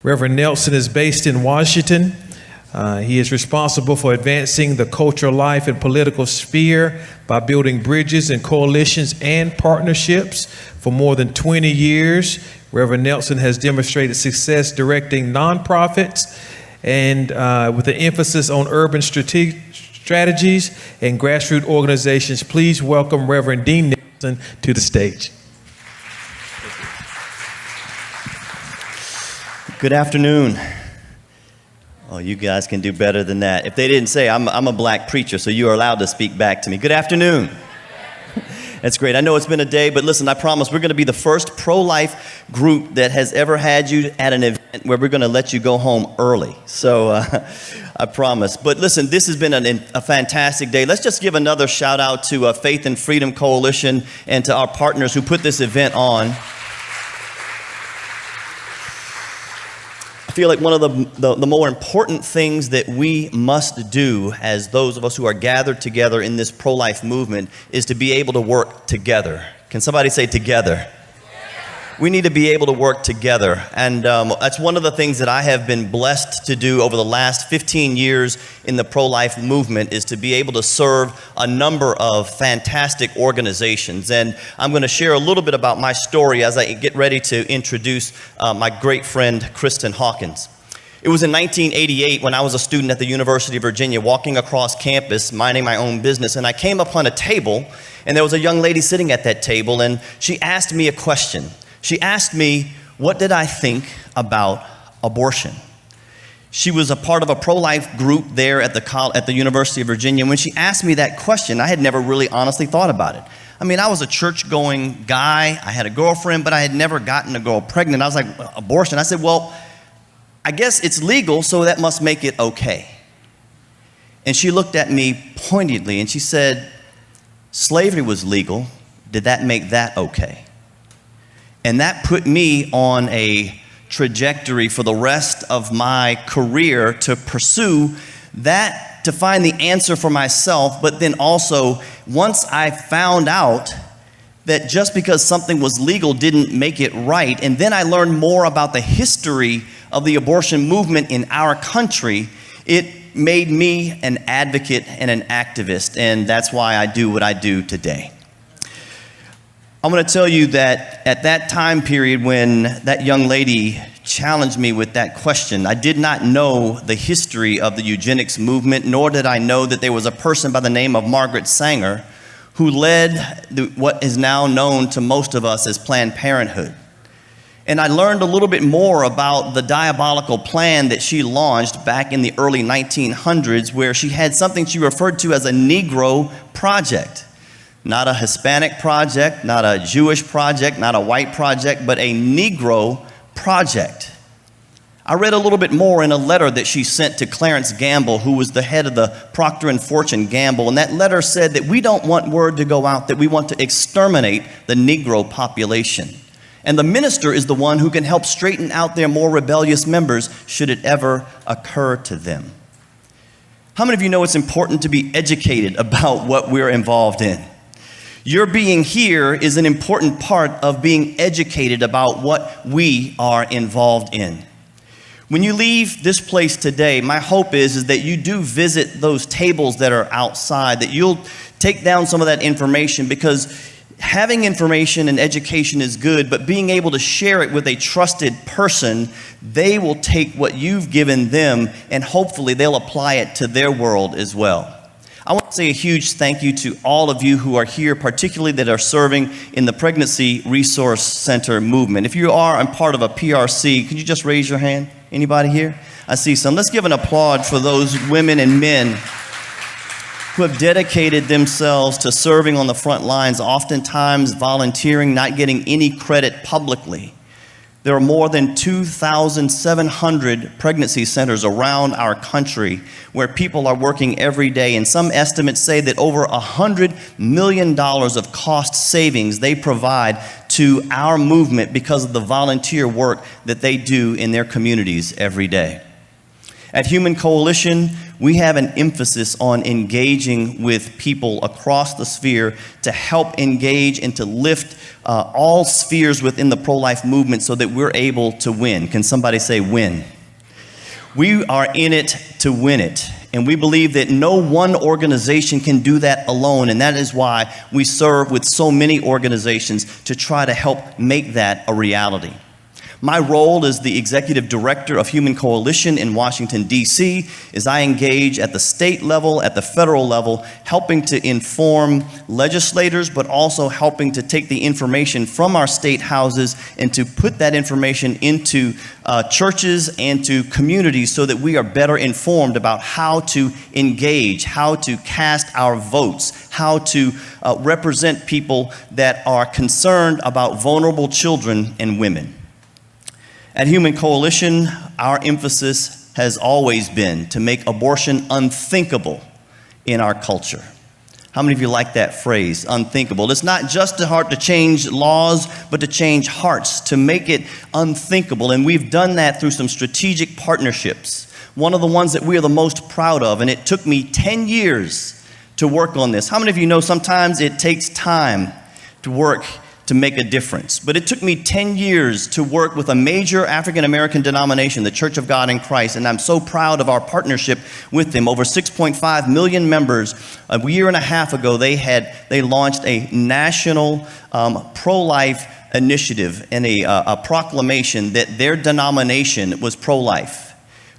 Reverend Nelson is based in Washington. He is responsible for advancing the cultural life and political sphere by building bridges and coalitions and partnerships. For more than 20 years, Reverend Nelson has demonstrated success directing nonprofits and with an emphasis on urban strategies and grassroots organizations. Please welcome Reverend Dean Nelson to the stage. Good afternoon. Oh, you guys can do better than that. If they didn't say, I'm a black preacher, so you are allowed to speak back to me. Good afternoon. That's great. I know it's been a day, but listen, I promise we're going to be the first pro-life group that has ever had you at an event where we're going to let you go home early. So I promise. But listen, this has been a fantastic day. Let's just give another shout out to Faith and Freedom Coalition and to our partners who put this event on. I feel like one of the more important things that we must do as those of us who are gathered together in this pro-life movement is to be able to work together. Can somebody say together? We need to be able to work together. And that's one of the things that I have been blessed to do over the last 15 years in the pro-life movement is to be able to serve a number of fantastic organizations. And I'm going to share a little bit about my story as I get ready to introduce my great friend, Kristen Hawkins. It was in 1988 when I was a student at the University of Virginia walking across campus, minding my own business, and I came upon a table, and there was a young lady sitting at that table, and she asked me a question. She asked me, what did I think about abortion? She was a part of a pro-life group there at the University of Virginia. When she asked me that question, I had never really honestly thought about it. I mean, I was a church-going guy. I had a girlfriend, but I had never gotten a girl pregnant. I was like, abortion? I said, well, I guess it's legal, so that must make it okay. And she looked at me pointedly and she said, slavery was legal. Did that make that okay? And that put me on a trajectory for the rest of my career to pursue that, to find the answer for myself. But then also, once I found out that just because something was legal didn't make it right, and then I learned more about the history of the abortion movement in our country, it made me an advocate and an activist, and that's why I do what I do today. I'm going to tell you that at that time period when that young lady challenged me with that question, I did not know the history of the eugenics movement, nor did I know that there was a person by the name of Margaret Sanger who led what is now known to most of us as Planned Parenthood. And I learned a little bit more about the diabolical plan that she launched back in the early 1900s, where she had something she referred to as a Negro project. Not a Hispanic project, not a Jewish project, not a white project, but a Negro project. I read a little bit more in a letter that she sent to Clarence Gamble, who was the head of the Procter & Fortune Gamble, and that letter said that we don't want word to go out that we want to exterminate the Negro population. And the minister is the one who can help straighten out their more rebellious members should it ever occur to them. How many of you know it's important to be educated about what we're involved in? Your being here is an important part of being educated about what we are involved in. When you leave this place today, my hope is that you do visit those tables that are outside, that you'll take down some of that information, because having information and education is good, but being able to share it with a trusted person, they will take what you've given them and hopefully they'll apply it to their world as well. I want to say a huge thank you to all of you who are here, particularly that are serving in the Pregnancy Resource Center movement. If you are a part of a PRC, could you just raise your hand? Anybody here? I see some. Let's give an applaud for those women and men who have dedicated themselves to serving on the front lines, oftentimes volunteering, not getting any credit publicly. There are more than 2,700 pregnancy centers around our country where people are working every day, and some estimates say that over $100 million of cost savings they provide to our movement because of the volunteer work that they do in their communities every day. At Human Coalition, we have an emphasis on engaging with people across the sphere to help engage and to lift all spheres within the pro-life movement so that we're able to win. Can somebody say win? We are in it to win it. And we believe that no one organization can do that alone. And that is why we serve with so many organizations to try to help make that a reality. My role as the executive director of Human Coalition in Washington, D.C., is I engage at the state level, at the federal level, helping to inform legislators, but also helping to take the information from our state houses and to put that information into churches and to communities so that we are better informed about how to engage, how to cast our votes, how to represent people that are concerned about vulnerable children and women. At Human Coalition, our emphasis has always been to make abortion unthinkable in our culture. How many of you like that phrase, unthinkable? It's not just hard to change laws, but to change hearts, to make it unthinkable. And we've done that through some strategic partnerships. One of the ones that we are the most proud of, and it took me 10 years to work on this. How many of you know sometimes it takes time to work to make a difference? But it took me 10 years to work with a major African American denomination, the Church of God in Christ, and I'm so proud of our partnership with them. Over 6.5 million members. A year and a half ago, they launched a national pro-life initiative and a proclamation that their denomination was pro-life.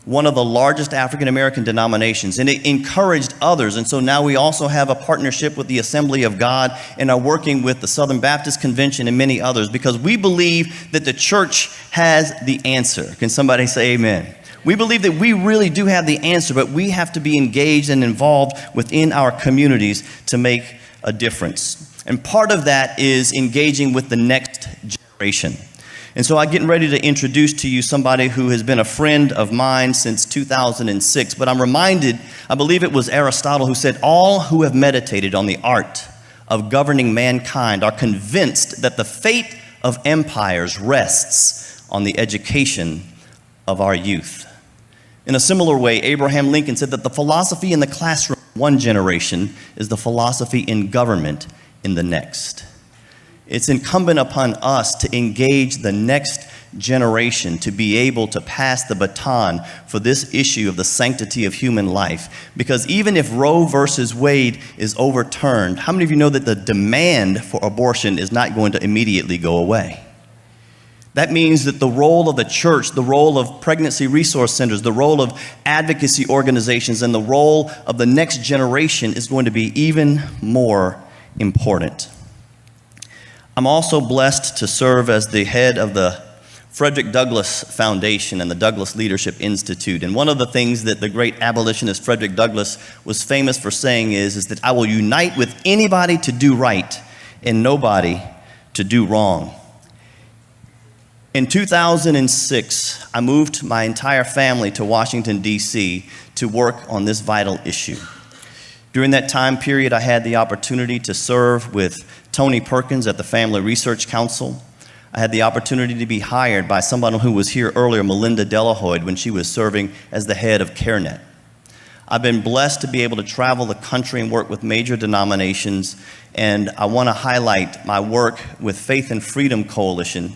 One of the largest African American denominations, and it encouraged others. And so now we also have a partnership with the Assembly of God and are working with the Southern Baptist Convention and many others because we believe that the church has the answer. Can somebody say amen? We believe that we really do have the answer, but we have to be engaged and involved within our communities to make a difference. And part of that is engaging with the next generation. And so I'm getting ready to introduce to you somebody who has been a friend of mine since 2006. But I'm reminded, I believe it was Aristotle who said, all who have meditated on the art of governing mankind are convinced that the fate of empires rests on the education of our youth. In a similar way, Abraham Lincoln said that the philosophy in the classroom one generation is the philosophy in government in the next. It's incumbent upon us to engage the next generation to be able to pass the baton for this issue of the sanctity of human life. Because even if Roe versus Wade is overturned, how many of you know that the demand for abortion is not going to immediately go away? That means that the role of the church, the role of pregnancy resource centers, the role of advocacy organizations, and the role of the next generation is going to be even more important. I'm also blessed to serve as the head of the Frederick Douglass Foundation and the Douglass Leadership Institute. And one of the things that the great abolitionist Frederick Douglass was famous for saying is that I will unite with anybody to do right and nobody to do wrong. In 2006, I moved my entire family to Washington, D.C. to work on this vital issue. During that time period, I had the opportunity to serve with Tony Perkins at the Family Research Council. I had the opportunity to be hired by someone who was here earlier, Melinda Delahoyd, when she was serving as the head of CareNet. I've been blessed to be able to travel the country and work with major denominations, and I want to highlight my work with Faith and Freedom Coalition.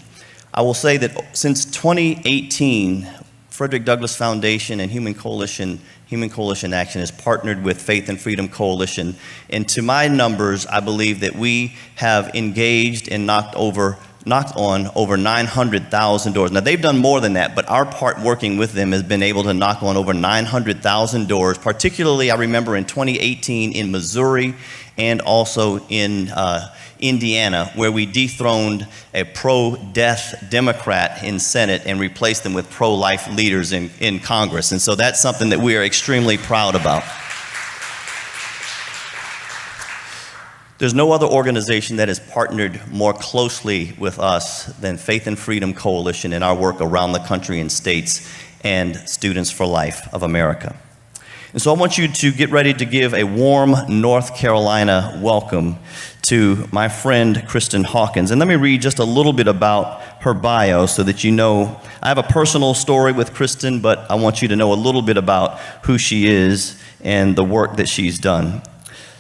I will say that since 2018, Frederick Douglass Foundation and Human Coalition Action has partnered with Faith and Freedom Coalition. And to my numbers, I believe that we have engaged and knocked on over 900,000 doors. Now, they've done more than that, but our part working with them has been able to knock on over 900,000 doors. Particularly, I remember in 2018 in Missouri and also in Indiana, where we dethroned a pro-death Democrat in Senate and replaced them with pro-life leaders in Congress. And so that's something that we are extremely proud about. There's no other organization that has partnered more closely with us than Faith and Freedom Coalition in our work around the country and states and Students for Life of America. And so I want you to get ready to give a warm North Carolina welcome to my friend Kristen Hawkins. And let me read just a little bit about her bio so that you know. I have a personal story with Kristen, but I want you to know a little bit about who she is and the work that she's done.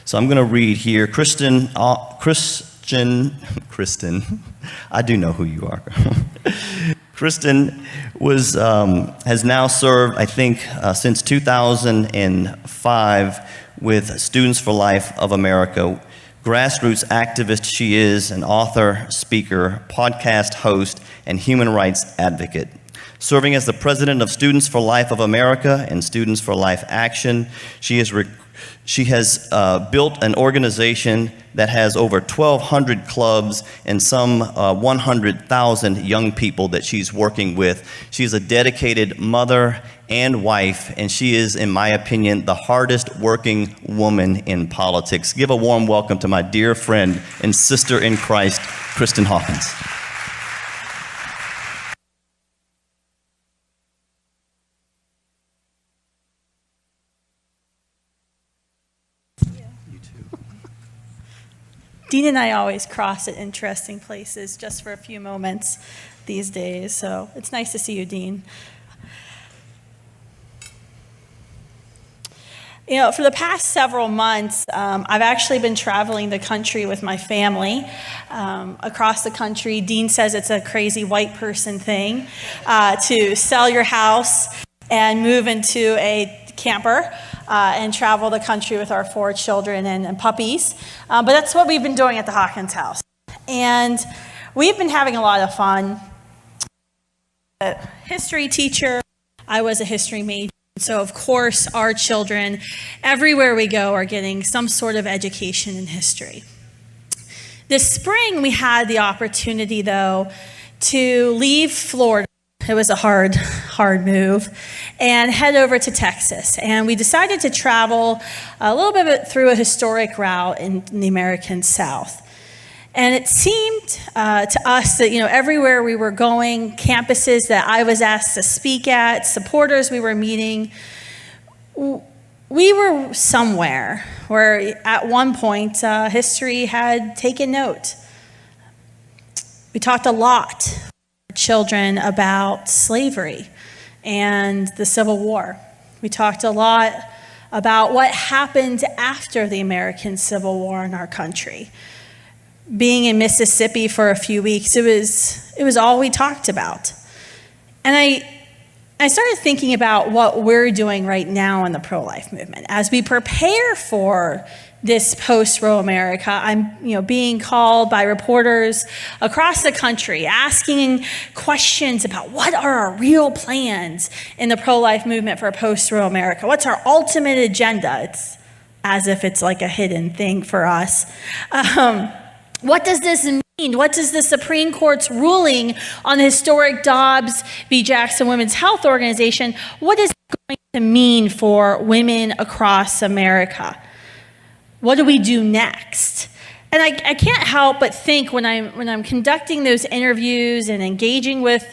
So I'm going to read here. Kristen, I do know who you are. Kristen has now served, I think, since 2005 with Students for Life of America. Grassroots activist she is, an author, speaker, podcast host, and human rights advocate. Serving as the president of Students for Life of America and Students for Life Action, she has built an organization that has over 1,200 clubs and some 100,000 young people that she's working with. She's a dedicated mother and wife, and she is, in my opinion, the hardest working woman in politics. Give a warm welcome to my dear friend and sister in Christ, Kristen Hawkins. Dean and I always cross at interesting places just for a few moments these days, so it's nice to see you, Dean. You know, for the past several months, I've actually been traveling the country with my family across the country. Dean says it's a crazy white person thing to sell your house and move into a camper and travel the country with our 4 children and puppies. But that's what we've been doing at the Hawkins house. And we've been having a lot of fun. A history teacher, I was a history major. So of course our children, everywhere we go, are getting some sort of education in history. This spring we had the opportunity though to leave Florida. It was a hard move, and head over to Texas. And we decided to travel a little bit through a historic route in the American South. And it seemed to us that, you know, everywhere we were going, campuses that I was asked to speak at, supporters we were meeting, we were somewhere where at one point history had taken note. We talked a lot children about slavery and the Civil War. We talked a lot about what happened after the American Civil War in our country. Being in Mississippi for a few weeks, it was all we talked about. And I started thinking about what we're doing right now in the pro-life movement. As we prepare for this post-Roe America, I'm being called by reporters across the country, asking questions about what are our real plans in the pro-life movement for post-Roe America? What's our ultimate agenda? It's as if it's like a hidden thing for us. What does this mean? What does the Supreme Court's ruling on the historic Dobbs v. Jackson Women's Health Organization, what is it going to mean for women across America? What do we do next? And I can't help but think when I'm conducting those interviews and engaging with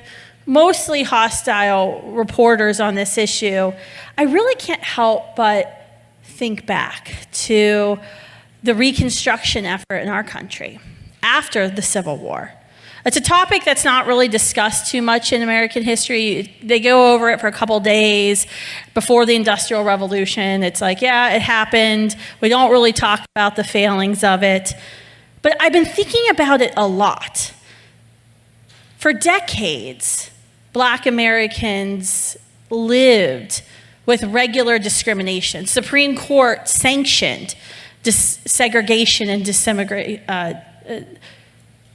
mostly hostile reporters on this issue, I really can't help but think back to the Reconstruction effort in our country after the Civil War. It's a topic that's not really discussed too much in American history. They go over it for a couple days before the Industrial Revolution. It's like, yeah, it happened. We don't really talk about the failings of it. But I've been thinking about it a lot. For decades, Black Americans lived with regular discrimination. Supreme Court sanctioned segregation and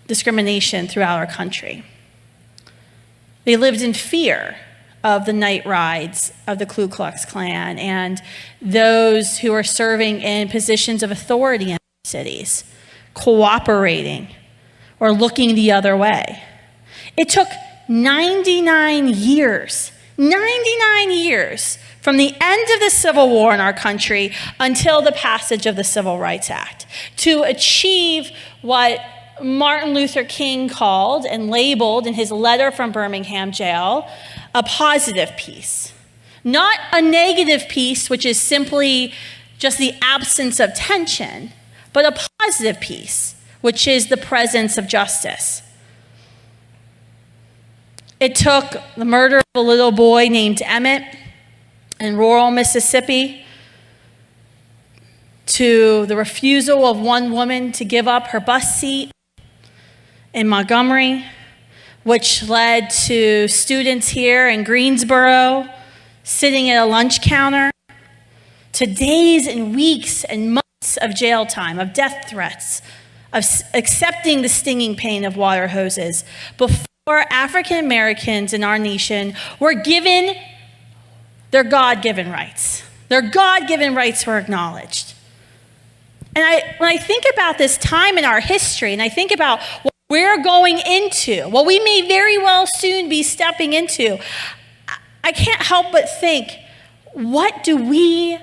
discrimination throughout our country. They lived in fear of the night rides of the Ku Klux Klan and those who are serving in positions of authority in cities, cooperating or looking the other way. It took 99 years from the end of the Civil War in our country until the passage of the Civil Rights Act to achieve what Martin Luther King called and labeled in his letter from Birmingham jail a positive peace. Not a negative peace, which is simply just the absence of tension, but a positive peace, which is the presence of justice. It took the murder of a little boy named Emmett in rural Mississippi to the refusal of one woman to give up her bus seat in Montgomery, which led to students here in Greensboro sitting at a lunch counter, to days and weeks and months of jail time, of death threats, of accepting the stinging pain of water hoses, before African Americans in our nation were given their God-given rights. Their God-given rights were acknowledged. And when I think about this time in our history, and I think about what we're going into, what we may very well soon be stepping into, I can't help but think, what do we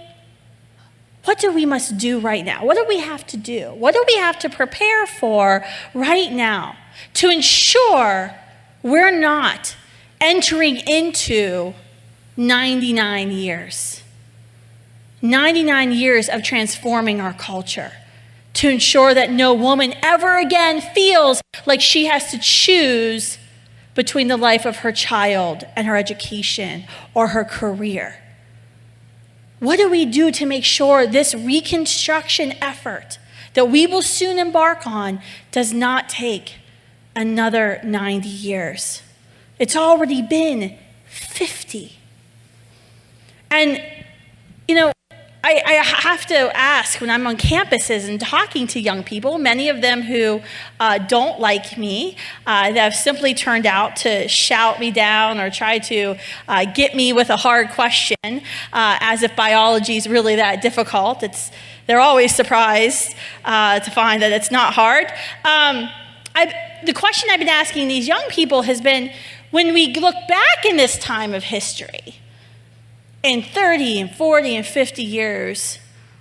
must do right now? What do we have to do? What do we have to prepare for right now to ensure we're not entering into 99 years? 99 years of transforming our culture to ensure that no woman ever again feels like she has to choose between the life of her child and her education or her career. What do we do to make sure this reconstruction effort that we will soon embark on does not take another 90 years? It's already been 50. And, I have to ask when I'm on campuses and talking to young people, many of them who don't like me, that have simply turned out to shout me down or try to get me with a hard question, as if biology is really that difficult. They're always surprised to find that it's not hard. The question I've been asking these young people has been, when we look back in this time of history, in 30 and 40 and 50 years,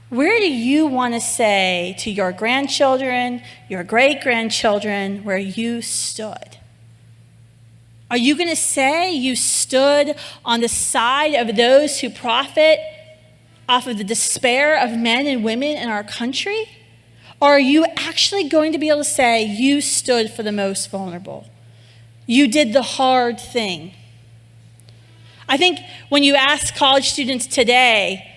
where do you want to say to your grandchildren, your great-grandchildren, where you stood? Are you going to say you stood on the side of those who profit off of the despair of men and women in our country? Or are you actually going to be able to say you stood for the most vulnerable? You did the hard thing. I think when you ask college students today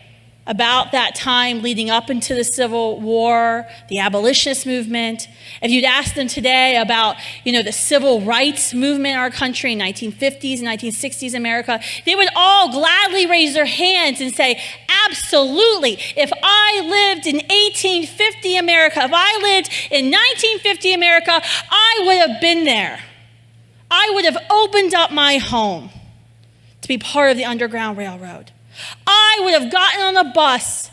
about that time leading up into the Civil War, the abolitionist movement, if you'd ask them today about, the civil rights movement in our country in 1950s and 1960s America, they would all gladly raise their hands and say, absolutely, if I lived in 1850 America, if I lived in 1950 America, I would have been there. I would have opened up my home to be part of the Underground Railroad. I would have gotten on a bus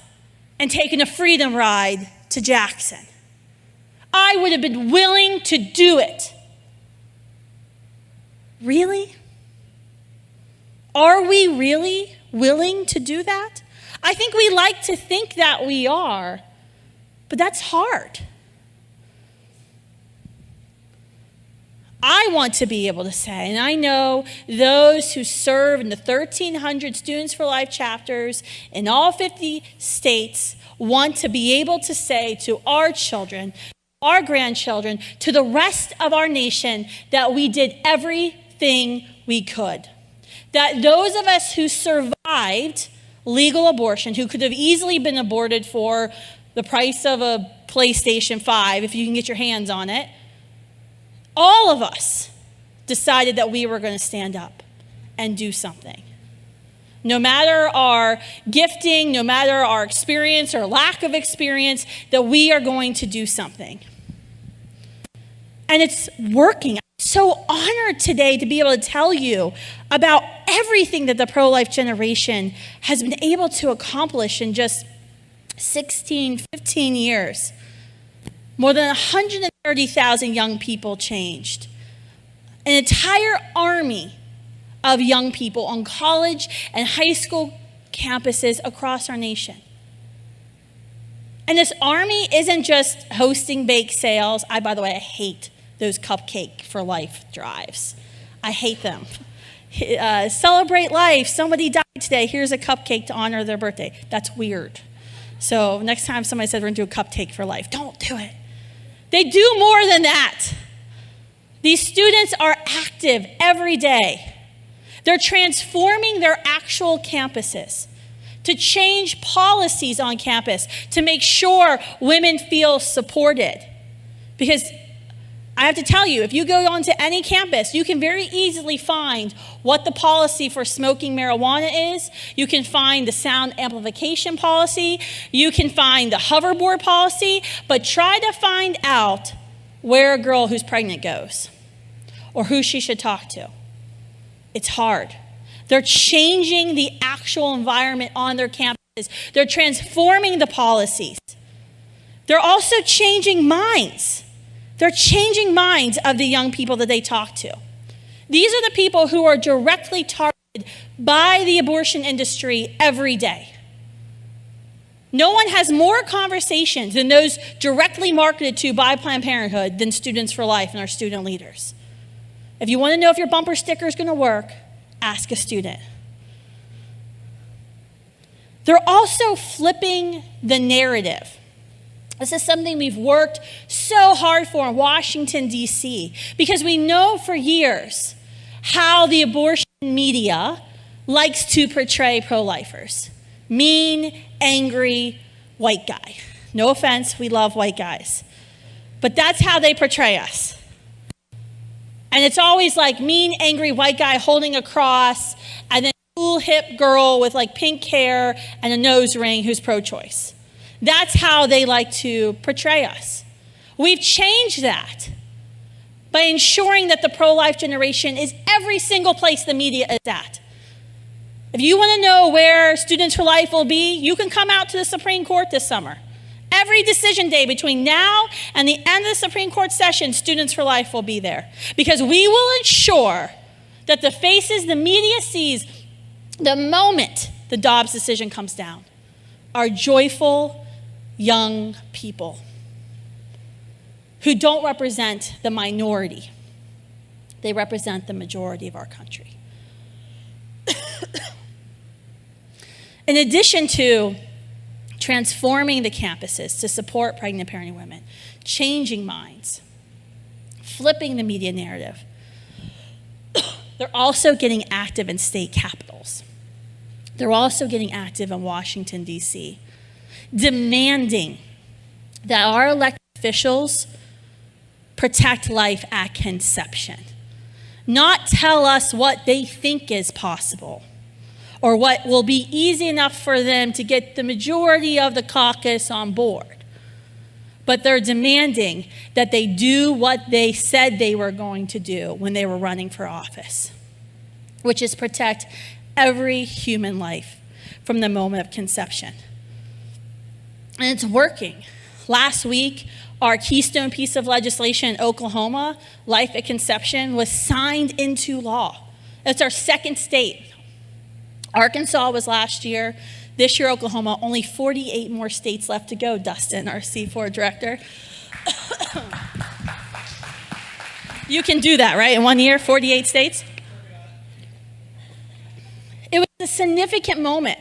and taken a freedom ride to Jackson. I would have been willing to do it. Really? Are we really willing to do that? I think we like to think that we are, but that's hard. I want to be able to say, and I know those who serve in the 1,300 Students for Life chapters in all 50 states want to be able to say to our children, our grandchildren, to the rest of our nation that we did everything we could. That those of us who survived legal abortion, who could have easily been aborted for the price of a PlayStation 5, if you can get your hands on it, all of us decided that we were going to stand up and do something. No matter our gifting, no matter our experience or lack of experience, that we are going to do something. And it's working. I'm so honored today to be able to tell you about everything that the pro-life generation has been able to accomplish in just 16, 15 years. More than 130,000 young people changed. An entire army of young people on college and high school campuses across our nation. And this army isn't just hosting bake sales. By the way, I hate those Cupcake for Life drives. I hate them. Celebrate life. Somebody died today. Here's a cupcake to honor their birthday. That's weird. So next time somebody says we're going to do a Cupcake for Life, don't do it. They do more than that. These students are active. active every day. They're transforming their actual campuses to change policies on campus to make sure women feel supported. Because I have to tell you, if you go onto any campus, you can very easily find what the policy for smoking marijuana is. You can find the sound amplification policy. You can find the hoverboard policy. But try to find out where a girl who's pregnant goes or who she should talk to. It's hard. They're changing the actual environment on their campuses. They're transforming the policies. They're also changing minds. They're changing minds of the young people that they talk to. These are the people who are directly targeted by the abortion industry every day. No one has more conversations than those directly marketed to by Planned Parenthood than Students for Life and our student leaders. If you want to know if your bumper sticker is going to work, ask a student. They're also flipping the narrative. This is something we've worked so hard for in Washington, D.C., because we know for years how the abortion media likes to portray pro-lifers. Mean, angry, white guy. No offense, we love white guys. But that's how they portray us. And it's always like mean, angry white guy holding a cross, and then a cool, hip girl with like pink hair and a nose ring who's pro-choice. That's how they like to portray us. We've changed that by ensuring that the pro-life generation is every single place the media is at. If you want to know where Students for Life will be, you can come out to the Supreme Court this summer. Every decision day between now and the end of the Supreme Court session, Students for Life will be there. Because we will ensure that the faces the media sees the moment the Dobbs decision comes down are joyful, young people who don't represent the minority. They represent the majority of our country. In addition to transforming the campuses to support pregnant parenting women, changing minds, flipping the media narrative, they're also getting active in state capitals. They're also getting active in Washington, D.C., demanding that our elected officials protect life at conception, not tell us what they think is possible or what will be easy enough for them to get the majority of the caucus on board. But they're demanding that they do what they said they were going to do when they were running for office, which is protect every human life from the moment of conception. And it's working. Last week, our keystone piece of legislation in Oklahoma, Life at Conception, was signed into law. It's our second state. Arkansas was last year. This year, Oklahoma, only 48 more states left to go, Dustin, our C4 director. You can do that, right? In 1 year, 48 states? It was a significant moment.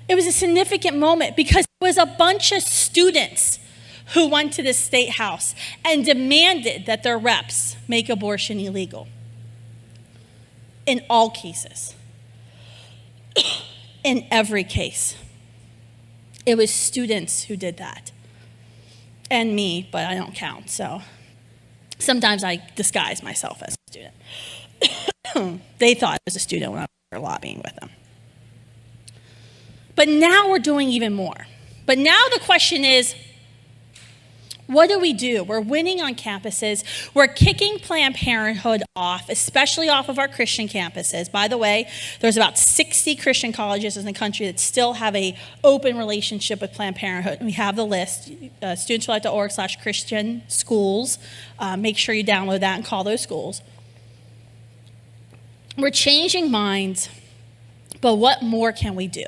It was a significant moment because it was a bunch of students who went to the state house and demanded that their reps make abortion illegal. In all cases. In every case. It was students who did that. And me, but I don't count, so sometimes I disguise myself as a student. They thought I was a student when I was there lobbying with them. But now we're doing even more. But now the question is, what do we do? We're winning on campuses. We're kicking Planned Parenthood off, especially off of our Christian campuses. By the way, there's about 60 Christian colleges in the country that still have an open relationship with Planned Parenthood. We have the list, studentsforlife.org/Christian schools. Make sure you download that and call those schools. We're changing minds, but what more can we do?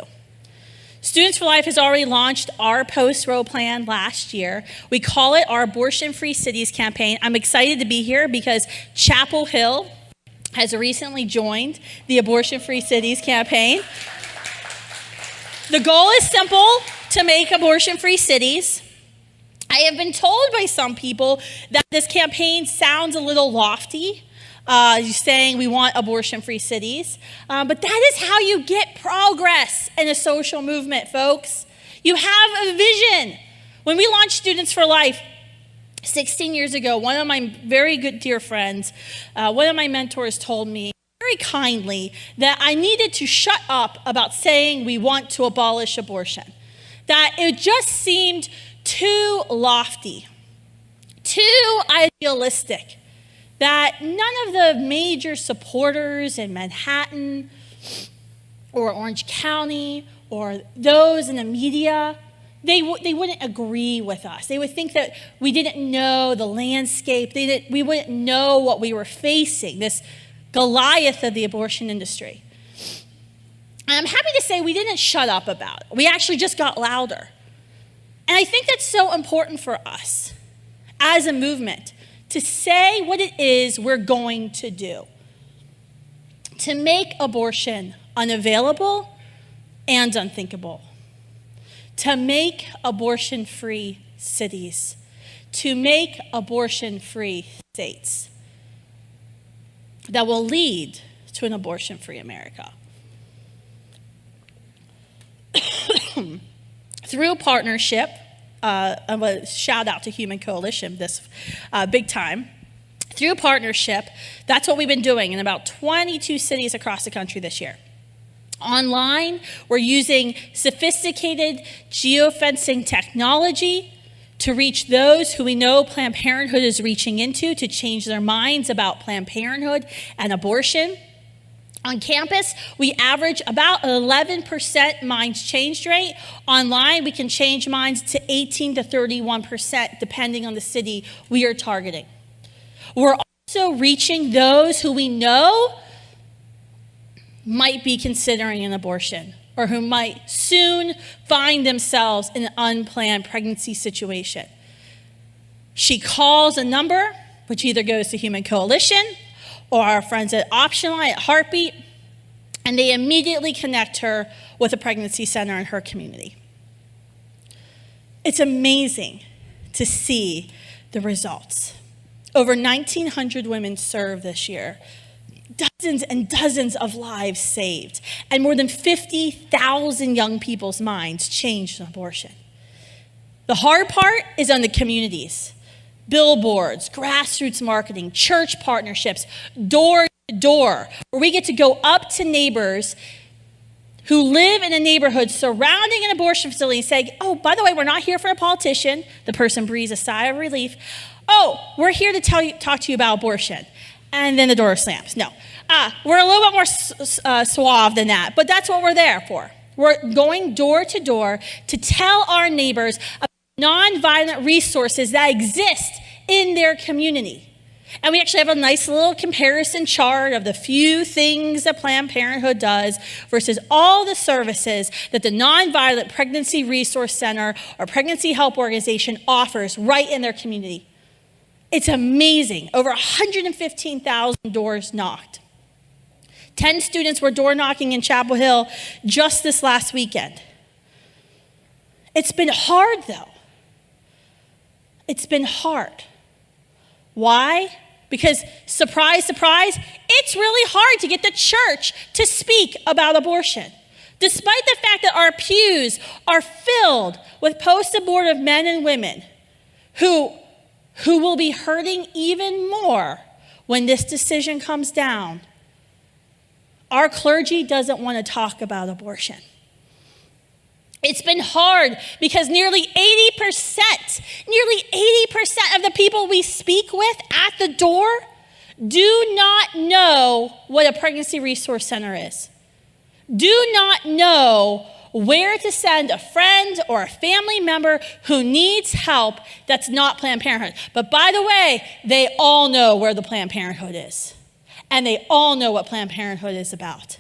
Students for Life has already launched our Post-Roe plan last year. We call it our Abortion-Free Cities campaign. I'm excited to be here because Chapel Hill has recently joined the Abortion-Free Cities campaign. The goal is simple, to make abortion-free cities. I have been told by some people that this campaign sounds a little lofty. saying we want abortion-free cities. But that is how you get progress in a social movement, folks. You have a vision. When we launched Students for Life 16 years ago, one of my very good dear friends, one of my mentors told me very kindly that I needed to shut up about saying we want to abolish abortion. That it just seemed too lofty, too idealistic, that none of the major supporters in Manhattan or Orange County or those in the media, they wouldn't agree with us. They would think that we didn't know the landscape. We wouldn't know what we were facing, this Goliath of the abortion industry. And I'm happy to say we didn't shut up about it. We actually just got louder. And I think that's so important for us as a movement to say what it is we're going to do to make abortion unavailable and unthinkable, to make abortion-free cities, to make abortion-free states that will lead to an abortion-free America. Through partnership, I'm a shout out to Human Coalition this big time. Through partnership, that's what we've been doing in about 22 cities across the country this year. Online, we're using sophisticated geofencing technology to reach those who we know Planned Parenthood is reaching into to change their minds about Planned Parenthood and abortion. On campus, we average about an 11% minds changed rate. Online, we can change minds to 18 to 31%, depending on the city we are targeting. We're also reaching those who we know might be considering an abortion or who might soon find themselves in an unplanned pregnancy situation. She calls a number, which either goes to Human Coalition or our friends at Option Line at Heartbeat, and they immediately connect her with a pregnancy center in her community. It's amazing to see the results. Over 1,900 women served this year, dozens and dozens of lives saved, and more than 50,000 young people's minds changed in abortion. The hard part is on the communities. Billboards, grassroots marketing, church partnerships, door to door, where we get to go up to neighbors who live in a neighborhood surrounding an abortion facility and say, oh, by the way, we're not here for a politician. The person breathes a sigh of relief. Oh, we're here to talk to you about abortion. And then the door slams. No, we're a little bit more suave than that, but that's what we're there for. We're going door to door to tell our neighbors about nonviolent resources that exist in their community. And we actually have a nice little comparison chart of the few things that Planned Parenthood does versus all the services that the Nonviolent Pregnancy Resource Center or Pregnancy Help Organization offers right in their community. It's amazing. Over 115,000 doors knocked. 10 students were door knocking in Chapel Hill just this last weekend. It's been hard, though. It's been hard. Why? Because, surprise, surprise, it's really hard to get the church to speak about abortion. Despite the fact that our pews are filled with post-abortive men and women who will be hurting even more when this decision comes down, our clergy doesn't want to talk about abortion. It's been hard because nearly 80% of the people we speak with at the door do not know what a pregnancy resource center is, do not know where to send a friend or a family member who needs help that's not Planned Parenthood. But by the way, they all know where the Planned Parenthood is, and they all know what Planned Parenthood is about.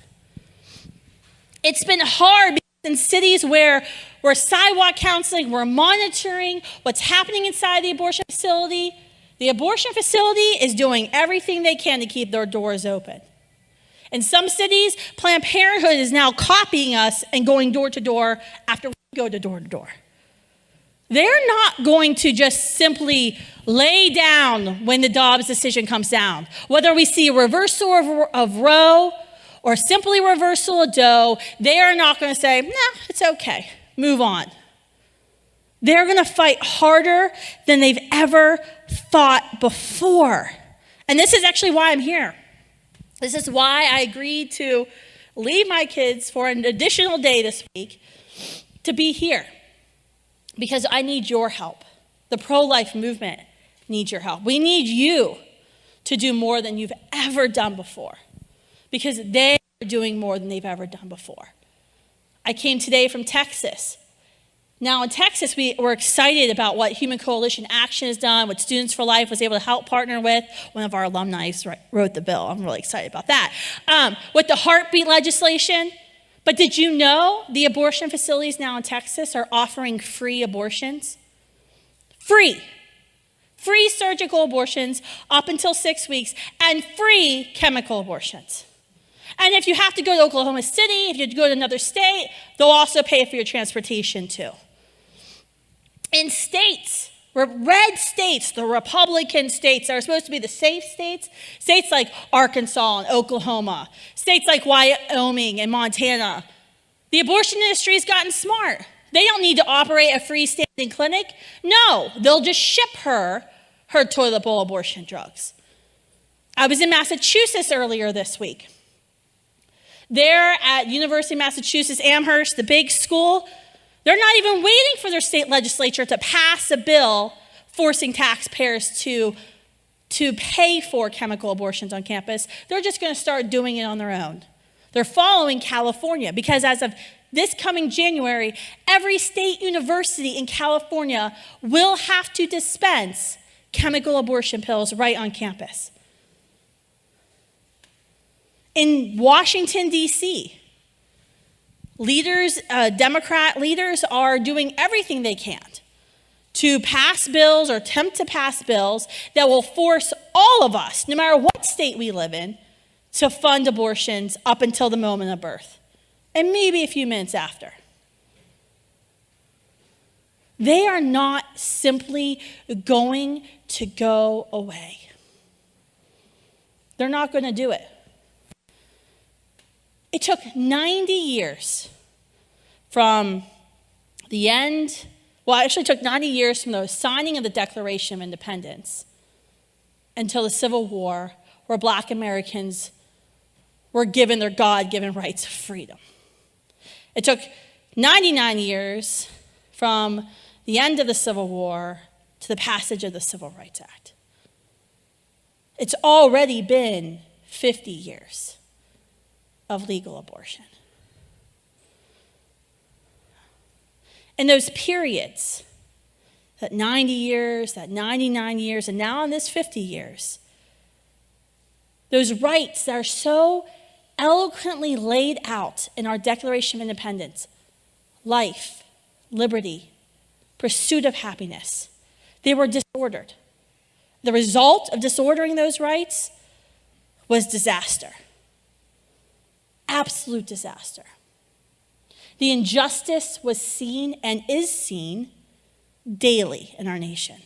It's been hard because in cities where we're sidewalk counseling, we're monitoring what's happening inside the abortion facility is doing everything they can to keep their doors open. In some cities, Planned Parenthood is now copying us and going door to door after we go to door to door. They're not going to just simply lay down when the Dobbs decision comes down. Whether we see a reversal of Roe or simply reversal of Doe, they are not going to say, no, it's okay, move on. They're going to fight harder than they've ever fought before. And this is actually why I'm here. This is why I agreed to leave my kids for an additional day this week to be here. Because I need your help. The pro-life movement needs your help. We need you to do more than you've ever done before. Because they are doing more than they've ever done before. I came today from Texas. Now in Texas, we're excited about what Human Coalition Action has done, what Students for Life was able to help partner with. One of our alumni wrote the bill. I'm really excited about that. With the heartbeat legislation. But did you know the abortion facilities now in Texas are offering free abortions? Free. Free surgical abortions up until 6 weeks and free chemical abortions. And if you have to go to Oklahoma City, if you have to go to another state, they'll also pay for your transportation too. In states, red states, the Republican states that are supposed to be the safe states, states like Arkansas and Oklahoma, states like Wyoming and Montana, the abortion industry has gotten smart. They don't need to operate a freestanding clinic. No, they'll just ship her toilet bowl abortion drugs. I was in Massachusetts earlier this week. There at University of Massachusetts Amherst, the big school, they're not even waiting for their state legislature to pass a bill forcing taxpayers to pay for chemical abortions on campus. They're just going to start doing it on their own. They're following California because as of this coming January, every state university in California will have to dispense chemical abortion pills right on campus. In Washington, D.C., Democrat leaders are doing everything they can to pass bills or attempt to pass bills that will force all of us, no matter what state we live in, to fund abortions up until the moment of birth, and maybe a few minutes after. They are not simply going to go away. They're not going to do it. It took 90 years from the end, well, actually it took 90 years from the signing of the Declaration of Independence until the Civil War, where Black Americans were given their God-given rights of freedom. It took 99 years from the end of the Civil War to the passage of the Civil Rights Act. It's already been 50 years of legal abortion. In those periods, that 90 years, that 99 years, and now in this 50 years, those rights that are so eloquently laid out in our Declaration of Independence, life, liberty, pursuit of happiness, they were disordered. The result of disordering those rights was disaster. Absolute disaster. The injustice was seen and is seen daily in our nation.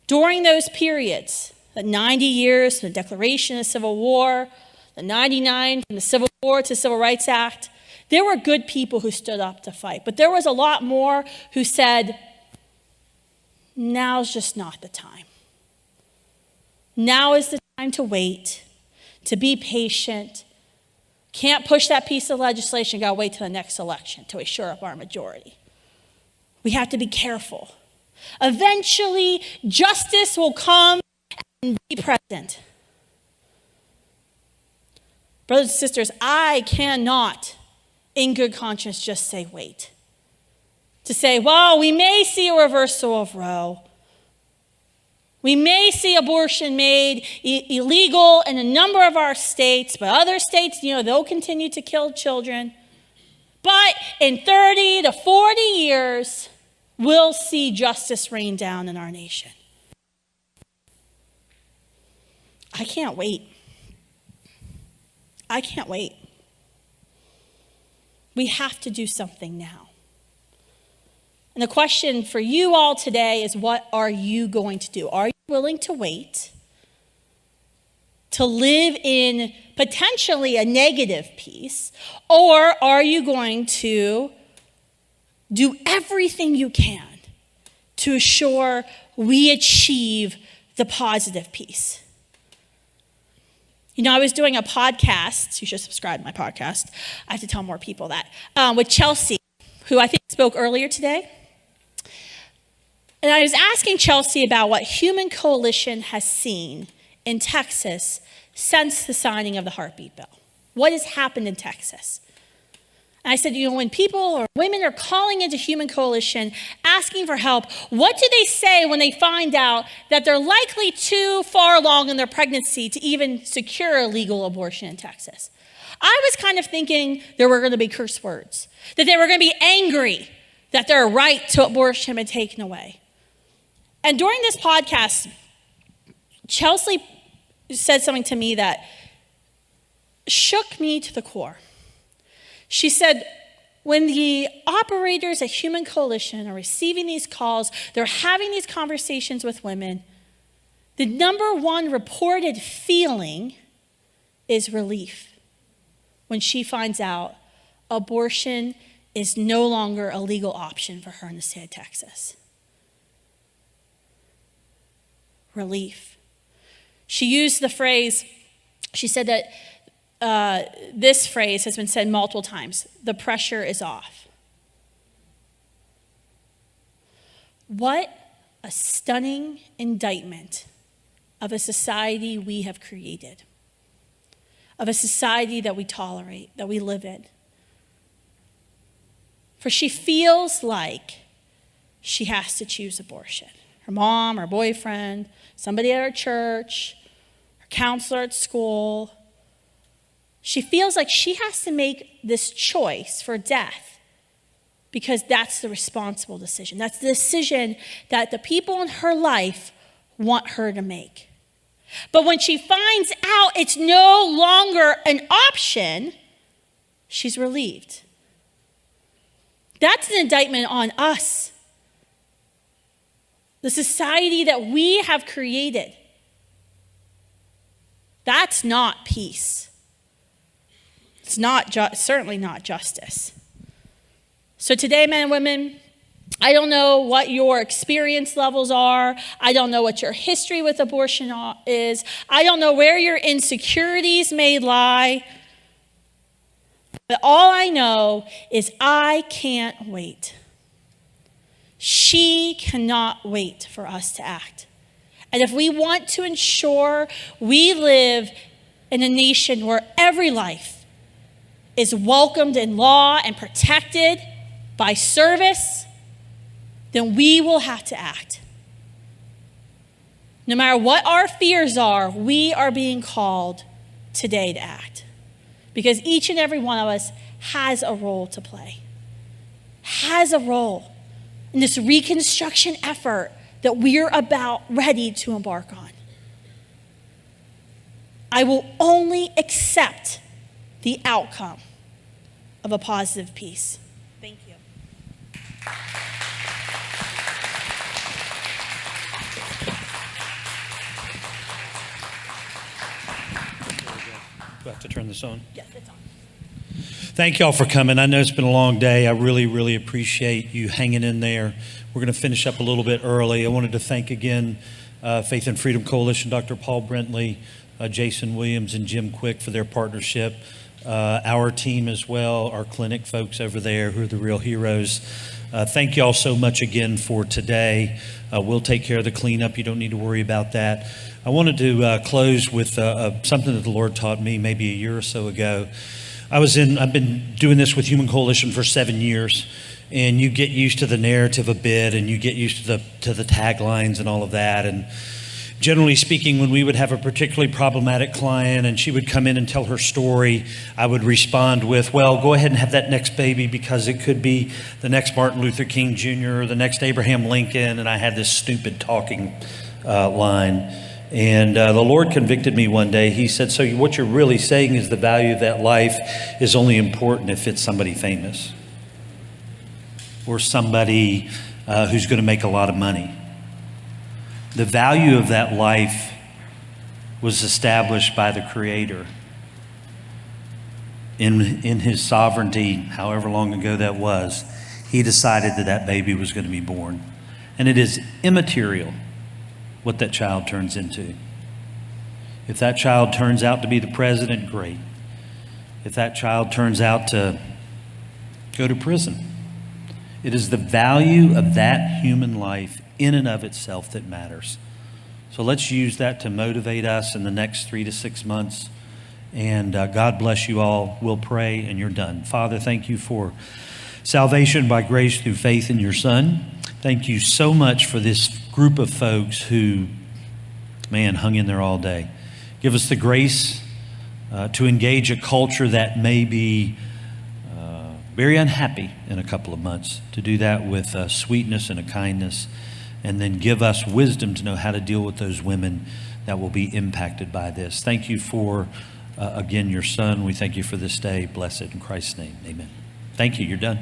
During those periods, the 90 years from the Declaration of the Civil War, the 99 from the Civil War to the Civil Rights Act, there were good people who stood up to fight. But there was a lot more who said, now's just not the time. Now is the time to wait, to be patient. Can't push that piece of legislation, gotta wait till the next election till we shore up our majority. We have to be careful. Eventually, justice will come and be present. Brothers and sisters, I cannot, in good conscience, just say wait. To say, well, we may see a reversal of Roe. We may see abortion made illegal in a number of our states, but other states, they'll continue to kill children. But in 30 to 40 years, we'll see justice rain down in our nation. I can't wait. I can't wait. We have to do something now. And the question for you all today is, what are you going to do? Are you willing to wait to live in potentially a negative peace, or are you going to do everything you can to assure we achieve the positive peace? You know, I was doing a podcast, you should subscribe to my podcast, I have to tell more people that, with Chelsea, who I think spoke earlier today. And I was asking Chelsea about what Human Coalition has seen in Texas since the signing of the heartbeat bill. What has happened in Texas? And I said, you know, when people or women are calling into Human Coalition asking for help, what do they say when they find out that they're likely too far along in their pregnancy to even secure a legal abortion in Texas? I was kind of thinking there were going to be curse words, that they were going to be angry that their right to abortion had been taken away. And during this podcast, Chelsea said something to me that shook me to the core. She said, when the operators at Human Coalition are receiving these calls, they're having these conversations with women, the number one reported feeling is relief when she finds out abortion is no longer a legal option for her in the state of Texas. Relief. She used the phrase, she said that this phrase has been said multiple times, the pressure is off. What a stunning indictment of a society we have created, of a society that we tolerate, that we live in. For she feels like she has to choose abortion. Her mom, her boyfriend, somebody at her church, her counselor at school. She feels like she has to make this choice for death because that's the responsible decision. That's the decision that the people in her life want her to make. But when she finds out it's no longer an option, she's relieved. That's an indictment on us. The society that we have created. That's not peace. It's not certainly not justice. So today, men and women, I don't know what your experience levels are. I don't know what your history with abortion is. I don't know where your insecurities may lie. But all I know is I can't wait. She cannot wait for us to act. And if we want to ensure we live in a nation where every life is welcomed in law and protected by service, then we will have to act. No matter what our fears are, we are being called today to act. Because each and every one of us has a role to play, has a role in this reconstruction effort that we're about ready to embark on. I will only accept the outcome of a positive peace. Thank you. Do I have to turn this on? Yes, it's on. Thank y'all for coming. I know it's been a long day. I really, really appreciate you hanging in there. We're going to finish up a little bit early. I wanted to thank again Faith and Freedom Coalition, Dr. Paul Brentley, Jason Williams, and Jim Quick for their partnership. Our team as well, our clinic folks over there who are the real heroes. Thank y'all so much again for today. We'll take care of the cleanup. You don't need to worry about that. I wanted to close with something that the Lord taught me maybe a year or so ago. I've been doing this with Human Coalition for 7 years, and you get used to the narrative a bit, and you get used to the taglines and all of that. And generally speaking, when we would have a particularly problematic client and she would come in and tell her story, I would respond with, well, go ahead and have that next baby because it could be the next Martin Luther King Jr. or the next Abraham Lincoln. And I had this stupid talking line. And the Lord convicted me one day. He said, so what you're really saying is the value of that life is only important if it's somebody famous. or somebody who's going to make a lot of money. The value of that life was established by the Creator in his sovereignty, however long ago that was. He decided that that baby was going to be born. And it is immaterial what that child turns into. If that child turns out to be the president, great. If that child turns out to go to prison, it is the value of that human life in and of itself that matters. So let's use that to motivate us in the next 3 to 6 months. And God bless you all. We'll pray and you're done. Father, thank you for salvation by grace through faith in your Son. Thank you so much for this group of folks who, man, hung in there all day. Give us the grace to engage a culture that may be very unhappy in a couple of months, to do that with sweetness and a kindness, and then give us wisdom to know how to deal with those women that will be impacted by this. Thank you for, again, your Son. We thank you for this day. Bless it in Christ's name. Amen. Thank you. You're done.